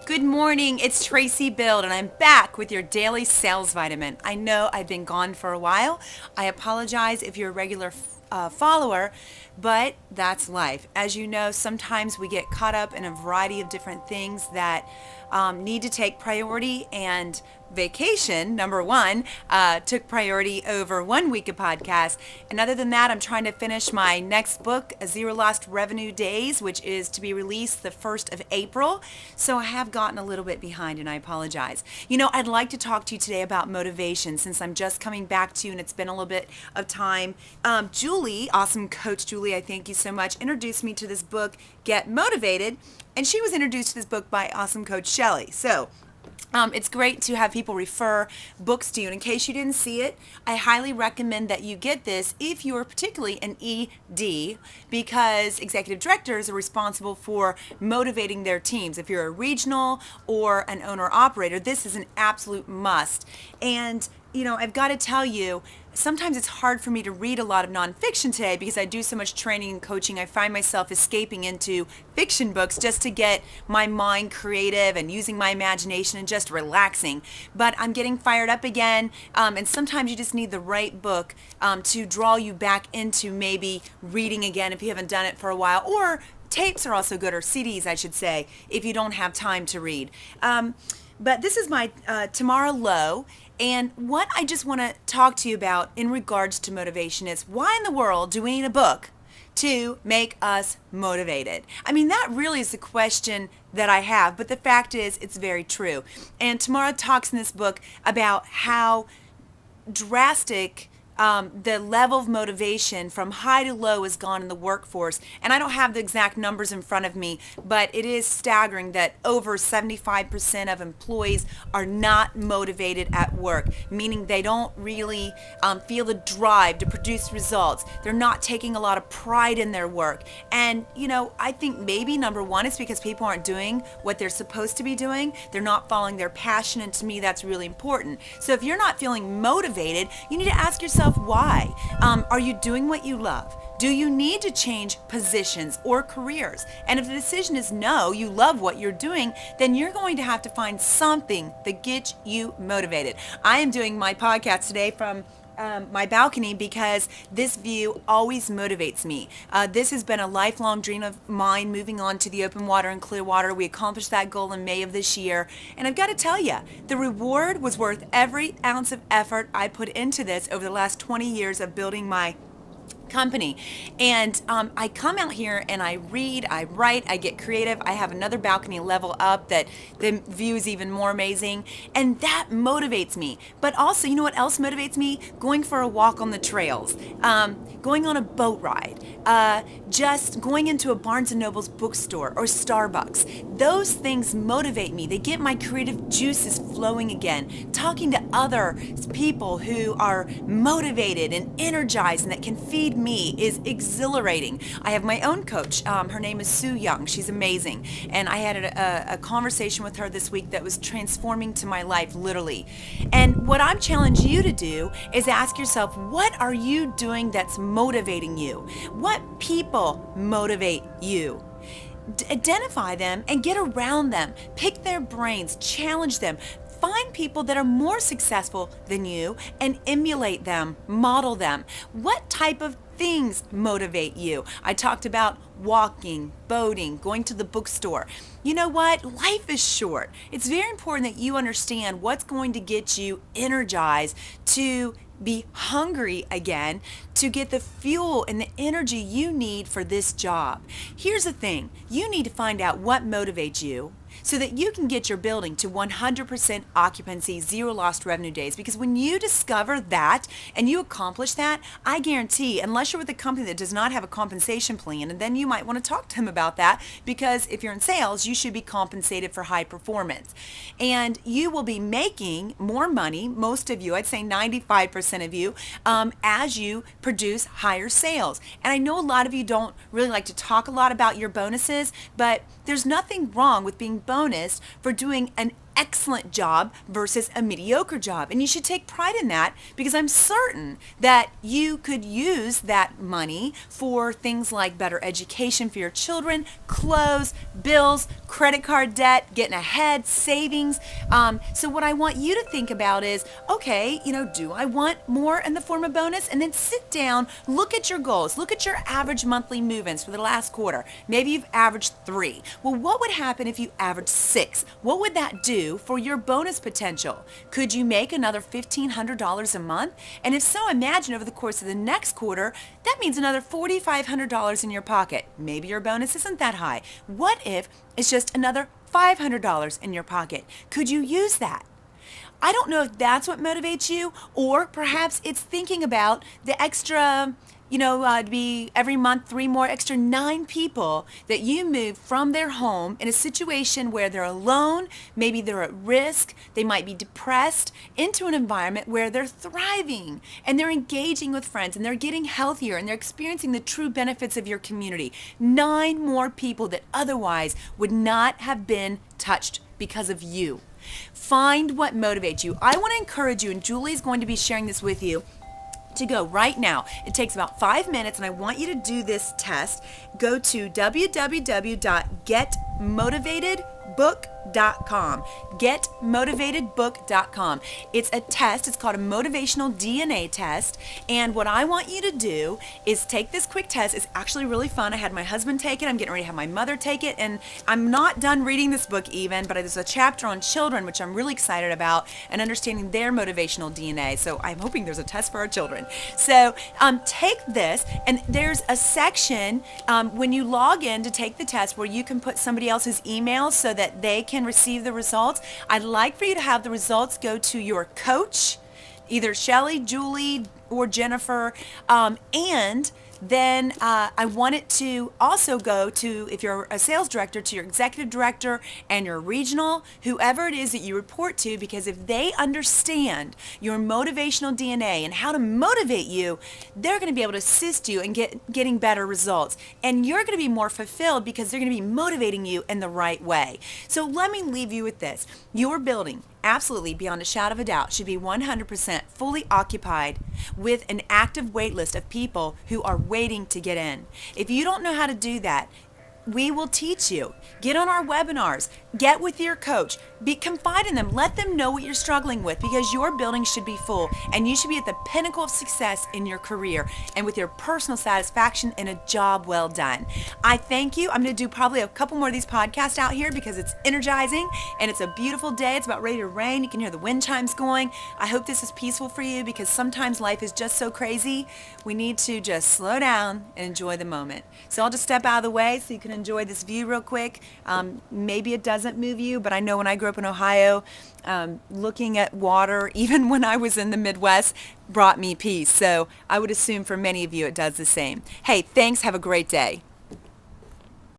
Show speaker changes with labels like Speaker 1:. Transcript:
Speaker 1: Good morning, it's Tracy Build, and I'm back with your daily sales vitamin. I know I've been gone for a while. I apologize if you're a regular follower, but that's life. As you know, sometimes we get caught up in a variety of different things that need to take priority, and vacation, number one, took priority over 1 week of podcast. And other than that, I'm trying to finish my next book, Zero Lost Revenue Days, which is to be released the 1st of April. So I have gotten a little bit behind, and I apologize. I'd like to talk to you today about motivation since I'm just coming back to you and it's been a little bit of time. Julie, awesome coach Julie, I thank you so much, introduced me to this book, Get Motivated. And she was introduced to this book by awesome coach Shelley. So it's great to have people refer books to you. And in case you didn't see it, I highly recommend that you get this if you're particularly an ED, because executive directors are responsible for motivating their teams. If you're a regional or an owner operator, this is an absolute must. And I've got to tell you, sometimes it's hard for me to read a lot of nonfiction today because I do so much training and coaching. I find myself escaping into fiction books just to get my mind creative and using my imagination and just relaxing. But I'm getting fired up again, and sometimes you just need the right book to draw you back into maybe reading again if you haven't done it for a while, or tapes are also good, or CDs, I should say, if you don't have time to read. But this is my Tamara Lowe. And what I just want to talk to you about in regards to motivation is, why in the world do we need a book to make us motivated? I mean, that really is the question that I have, but the fact is it's very true. And Tamara talks in this book about how drastic the level of motivation from high to low has gone in the workforce. And I don't have the exact numbers in front of me, but it is staggering that over 75% of employees are not motivated at work, meaning they don't really feel the drive to produce results. They're not taking a lot of pride in their work. And, I think maybe number one is because people aren't doing what they're supposed to be doing. They're not following their passion, and to me, that's really important. So if you're not feeling motivated, you need to ask yourself why. Are you doing what you love? Do you need to change positions or careers? And if the decision is no, you love what you're doing, then you're going to have to find something that gets you motivated. I am doing my podcast today from my balcony because this view always motivates me. This has been a lifelong dream of mine, moving on to the open water and clear water. We accomplished that goal in May of this year. And I've got to tell you, the reward was worth every ounce of effort I put into this over the last 20 years of building my company. And I come out here and I read, I write, I get creative. I have another balcony level up that the view is even more amazing, and that motivates me. But also, you know what else motivates me? Going for a walk on the trails, going on a boat ride, just going into a Barnes & Noble's bookstore or Starbucks. Those things motivate me. They get my creative juices flowing again. Talking to other people who are motivated and energized and that can feed me is exhilarating. I have my own coach. Her name is Sue Young. She's amazing. And I had a conversation with her this week that was transforming to my life, literally. And what I'm challenging you to do is ask yourself, what are you doing that's motivating you? What people motivate you? Identify them and get around them. Pick their brains, challenge them. Find people that are more successful than you and emulate them, model them. What type of things motivate you? I talked about walking, boating, going to the bookstore. You know what? Life is short. It's very important that you understand what's going to get you energized to be hungry again, to get the fuel and the energy you need for this job. Here's the thing. You need to find out what motivates you so that you can get your building to 100% occupancy, zero lost revenue days. Because when you discover that and you accomplish that, I guarantee, unless you're with a company that does not have a compensation plan, and then you might want to talk to them about that, because if you're in sales, you should be compensated for high performance. And you will be making more money, most of you, I'd say 95% of you, as you produce higher sales. And I know a lot of you don't really like to talk a lot about your bonuses, but there's nothing wrong with being bonused for doing an excellent job versus a mediocre job. And you should take pride in that, because I'm certain that you could use that money for things like better education for your children, clothes, bills, credit card debt, getting ahead, savings. So what I want you to think about is, okay, do I want more in the form of bonus? And then sit down, look at your goals, look at your average monthly move-ins for the last quarter. Maybe you've averaged 3. Well, what would happen if you averaged 6? What would that do for your bonus potential? Could you make another $1,500 a month? And if so, imagine over the course of the next quarter, that means another $4,500 in your pocket. Maybe your bonus isn't that high. What if it's just another $500 in your pocket? Could you use that? I don't know if that's what motivates you, or perhaps it's thinking about the extra, to be every month 3 more extra 9 people that you move from their home in a situation where they're alone, maybe they're at risk, they might be depressed, into an environment where they're thriving and they're engaging with friends and they're getting healthier and they're experiencing the true benefits of your community. 9 more people that otherwise would not have been touched because of you. Find what motivates you. I want to encourage you, and Julie's going to be sharing this with you, to go right now. It takes about 5 minutes, and I want you to do this test. Go to www.getmotivatedbook.com. Getmotivatedbook.com. It's a test. It's called a motivational DNA test. And what I want you to do is take this quick test. It's actually really fun. I had my husband take it. I'm getting ready to have my mother take it. And I'm not done reading this book even, but there's a chapter on children, which I'm really excited about, and understanding their motivational DNA. So I'm hoping there's a test for our children. So take this, and there's a section when you log in to take the test where you can put somebody else's email so that they can receive the results. I'd like for you to have the results go to your coach, either Shelly, Julie, or Jennifer, and then I want it to also go to, if you're a sales director, to your executive director and your regional, whoever it is that you report to, because if they understand your motivational DNA and how to motivate you, they're going to be able to assist you in getting better results. And you're going to be more fulfilled because they're going to be motivating you in the right way. So let me leave you with this. Your building, absolutely, beyond a shadow of a doubt, should be 100% fully occupied with an active wait list of people who are waiting to get in. If you don't know how to do that, we will teach you. Get on our webinars. Get with your coach. Confide in them. Let them know what you're struggling with, because your building should be full and you should be at the pinnacle of success in your career and with your personal satisfaction and a job well done. I thank you. I'm going to do probably a couple more of these podcasts out here because it's energizing and it's a beautiful day. It's about ready to rain. You can hear the wind chimes going. I hope this is peaceful for you, because sometimes life is just so crazy. We need to just slow down and enjoy the moment. So I'll just step out of the way so you can enjoy this view real quick. Maybe it doesn't move you, but I know when I grew up in Ohio, looking at water, even when I was in the Midwest, brought me peace. So I would assume for many of you it does the same. Hey, thanks. Have a great day.